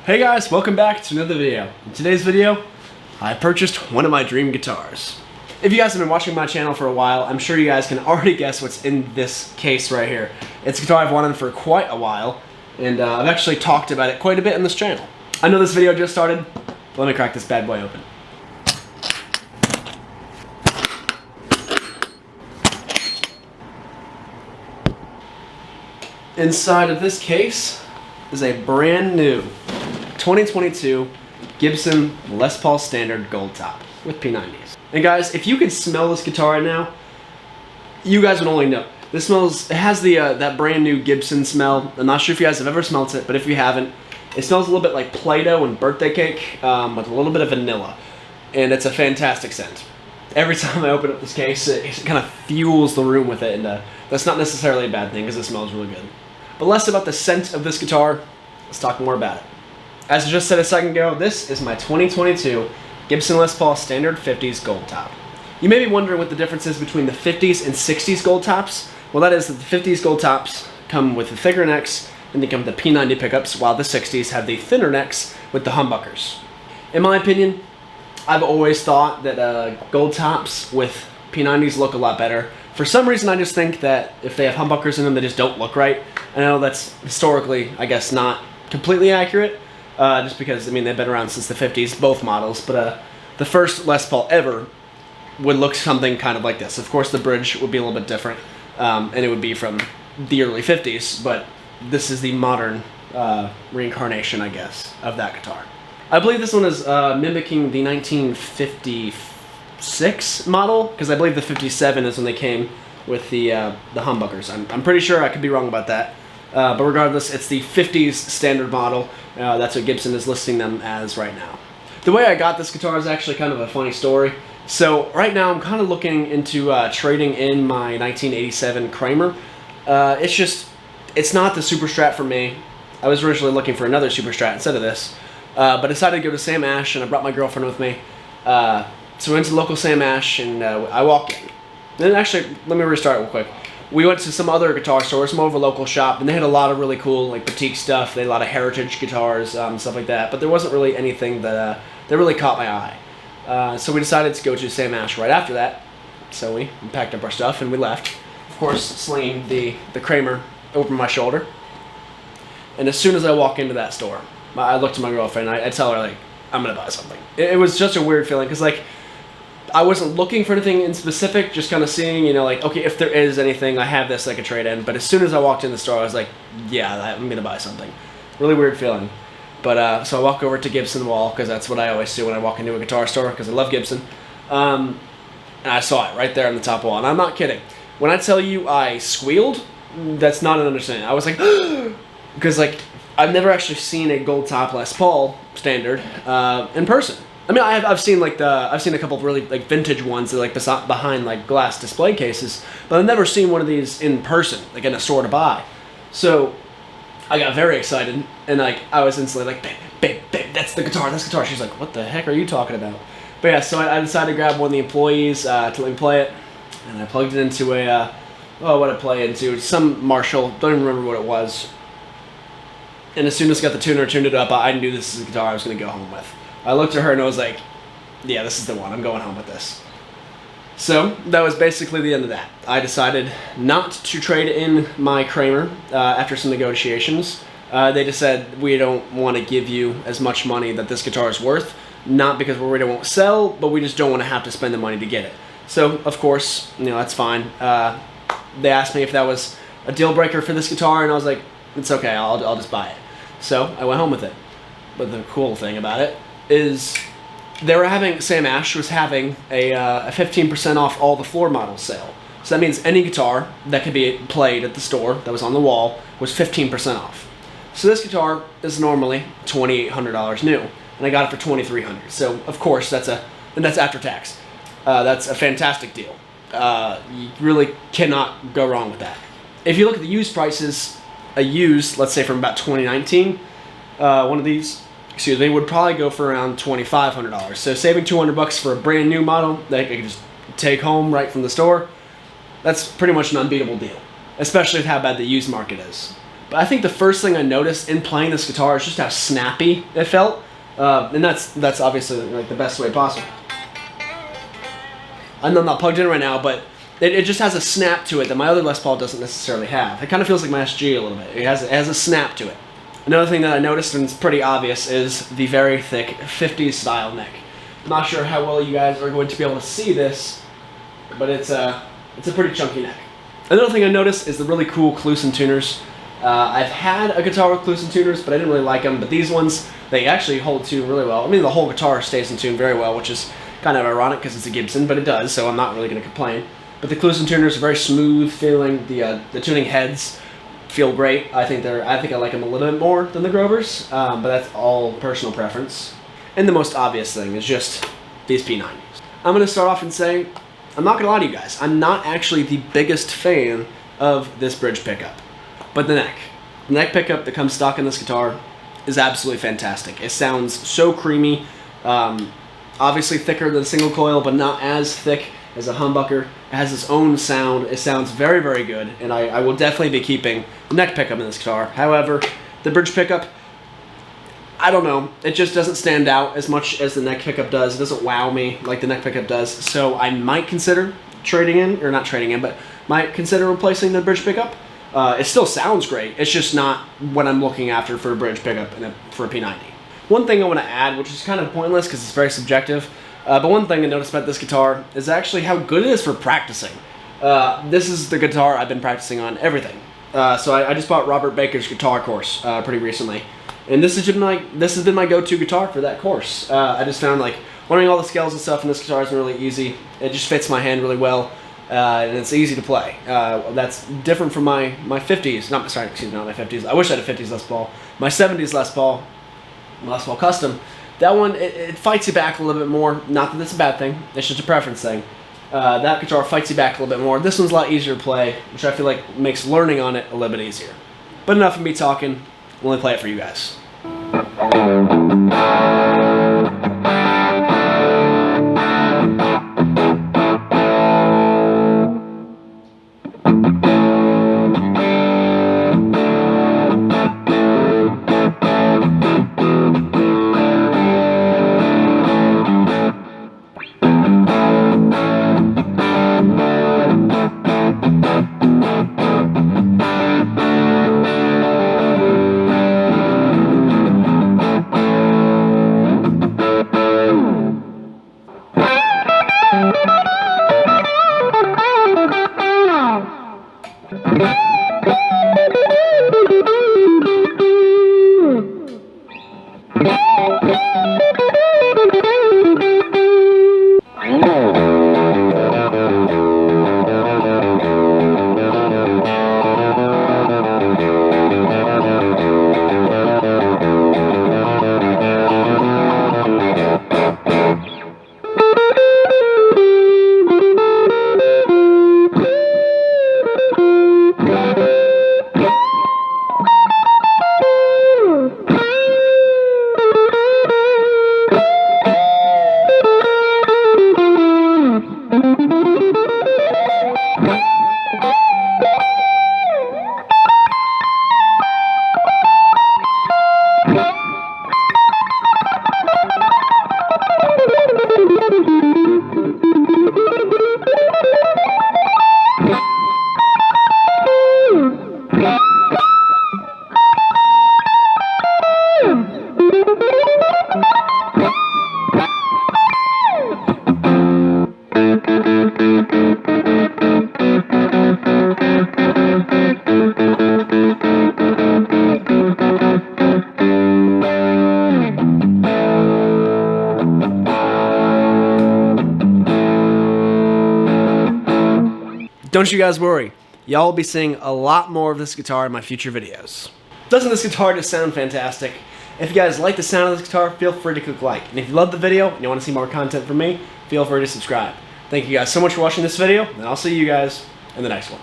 Hey guys, welcome back to another video. In today's video, I purchased one of my dream guitars. If you guys have been watching my channel for a while, I'm sure you guys can already guess what's in this case right here. It's a guitar I've wanted for quite a while, and I've actually talked about it quite a bit on this channel. I know this video just started, but let me crack this bad boy open. Inside of this case is a brand new 2022 Gibson Les Paul Standard Gold Top with P90s. And guys, if you could smell this guitar right now, you guys would only know. This smells, it has the that brand new Gibson smell. I'm not sure if you guys have ever smelled it, but if you haven't, it smells a little bit like Play-Doh and birthday cake with a little bit of vanilla. And it's a fantastic scent. Every time I open up this case, it kind of fuels the room with it, and that's not necessarily a bad thing because it smells really good. But less about the scent of this guitar, let's talk more about it. As I just said a second ago, this is my 2022 Gibson Les Paul Standard 50s Gold Top. You may be wondering what the difference is between the 50s and 60s Gold Tops. Well, that is that the 50s Gold Tops come with the thicker necks and they come with the P90 pickups, while the 60s have the thinner necks with the humbuckers. In my opinion, I've always thought that Gold Tops with P90s look a lot better. For some reason, I just think that if they have humbuckers in them, they just don't look right. I know that's historically, I guess, not completely accurate, just because, I mean, they've been around since the 50s, both models, but the first Les Paul ever would look something kind of like this. Of course, the bridge would be a little bit different, and it would be from the early 50s, but this is the modern reincarnation, I guess, of that guitar. I believe this one is mimicking the 1956 model, because I believe the 57 is when they came with the humbuckers. I'm pretty sure, I could be wrong about that. But regardless, it's the 50s standard model. That's what Gibson is listing them as right now. The way I got this guitar is actually kind of a funny story. So right now I'm kind of looking into trading in my 1987 Kramer. It's not the Super Strat for me. I was originally looking for another Super Strat instead of this. But I decided to go to Sam Ash, and I brought my girlfriend with me. So we went to local Sam Ash, and I walked in. Then actually, let me restart real quick. We went to some other guitar stores, more of a local shop, and they had a lot of really cool, like, boutique stuff. They had a lot of heritage guitars, stuff like that. But there wasn't really anything that really caught my eye. So we decided to go to Sam Ash right after that. So we packed up our stuff and we left. Of course, slinging the Kramer over my shoulder. And as soon as I walk into that store, I looked to my girlfriend and I tell her, like, I'm going to buy something. It was just a weird feeling because, like, I wasn't looking for anything in specific, just kind of seeing, you know, like, okay, if there is anything, I have this I could trade in. But as soon as I walked in the store, I was like, yeah, I'm going to buy something. Really weird feeling. But so I walk over to Gibson wall, because that's what I always do when I walk into a guitar store, because I love Gibson. And I saw it right there on the top wall. And I'm not kidding. When I tell you I squealed, that's not an understanding. I was like, because, like, I've never actually seen a Gold Top Les Paul Standard in person. I mean, I've seen a couple of really, like, vintage ones that, like, behind, like, glass display cases, but I've never seen one of these in person, like, in a store to buy. So I got very excited, and, like, I was instantly like, babe, that's the guitar. She's like, what the heck are you talking about? But yeah, so I decided to grab one of the employees to let me play it, and I plugged it into what I play into, some Marshall, don't even remember what it was. And as soon as I got the tuner, tuned it up, I knew this is a guitar I was going to go home with. I looked at her and I was like, yeah, this is the one. I'm going home with this. So that was basically the end of that. I decided not to trade in my Kramer after some negotiations. They just said, we don't want to give you as much money that this guitar is worth. Not because we're worried it won't sell, but we just don't want to have to spend the money to get it. So, of course, you know, that's fine. They asked me if that was a deal breaker for this guitar, and I was like, it's okay, I'll just buy it. So I went home with it. But the cool thing about it is Sam Ash was having a 15% off all the floor models sale. So that means any guitar that could be played at the store that was on the wall was 15% off. So this guitar is normally $2,800 new, and I got it for $2,300. So of course that's after tax. That's a fantastic deal. You really cannot go wrong with that. If you look at the used prices, let's say from about 2019, one of these, would probably go for around $2,500. So saving $200 for a brand new model that I could just take home right from the store, that's pretty much an unbeatable deal, especially with how bad the used market is. But I think the first thing I noticed in playing this guitar is just how snappy it felt. And that's obviously like the best way possible. I'm not plugged in right now, but it just has a snap to it that my other Les Paul doesn't necessarily have. It kind of feels like my SG a little bit. It has a snap to it. Another thing that I noticed, and it's pretty obvious, is the very thick 50s style neck. I'm not sure how well you guys are going to be able to see this, but it's a pretty chunky neck. Another thing I noticed is the really cool Clusen tuners. I've had a guitar with Clusen tuners, but I didn't really like them. But these ones, they actually hold tune really well. I mean, the whole guitar stays in tune very well, which is kind of ironic because it's a Gibson, but it does, so I'm not really going to complain. But the Clusen tuners are very smooth feeling. The tuning heads feel great. I think I like them a little bit more than the Grovers, but that's all personal preference. And the most obvious thing is just these P90s. I'm going to start off and say, I'm not going to lie to you guys, I'm not actually the biggest fan of this bridge pickup. But the neck pickup that comes stock in this guitar is absolutely fantastic. It sounds so creamy, obviously thicker than single coil, but not as thick as a humbucker. It has its own sound. It sounds very, very good, and I will definitely be keeping the neck pickup in this guitar. However, the bridge pickup, I don't know, it just doesn't stand out as much as the neck pickup does. It doesn't wow me like the neck pickup does, so I might consider trading in, or not trading in, but might consider replacing the bridge pickup. It still sounds great, it's just not what I'm looking after for a bridge pickup for a P90. One thing I want to add, which is kind of pointless because it's very subjective, but one thing I noticed about this guitar is actually how good it is for practicing. This is the guitar I've been practicing on everything. So I just bought Robert Baker's guitar course pretty recently. And this has been my go-to guitar for that course. I just found like learning all the scales and stuff in this guitar is really easy. It just fits my hand really well, and it's easy to play. That's different from my 50s. Not my 50s. I wish I had a 50s Les Paul. My 70s Les Paul Custom. That one it fights you back a little bit more. Not that that's a bad thing. It's just a preference thing. That guitar fights you back a little bit more. This one's a lot easier to play, which I feel like makes learning on it a little bit easier. But enough of me talking. I'll only play it for you guys. Don't you guys worry, y'all will be seeing a lot more of this guitar in my future videos. Doesn't this guitar just sound fantastic? If you guys like the sound of this guitar, feel free to click like. And if you love the video and you want to see more content from me, feel free to subscribe. Thank you guys so much for watching this video, and I'll see you guys in the next one.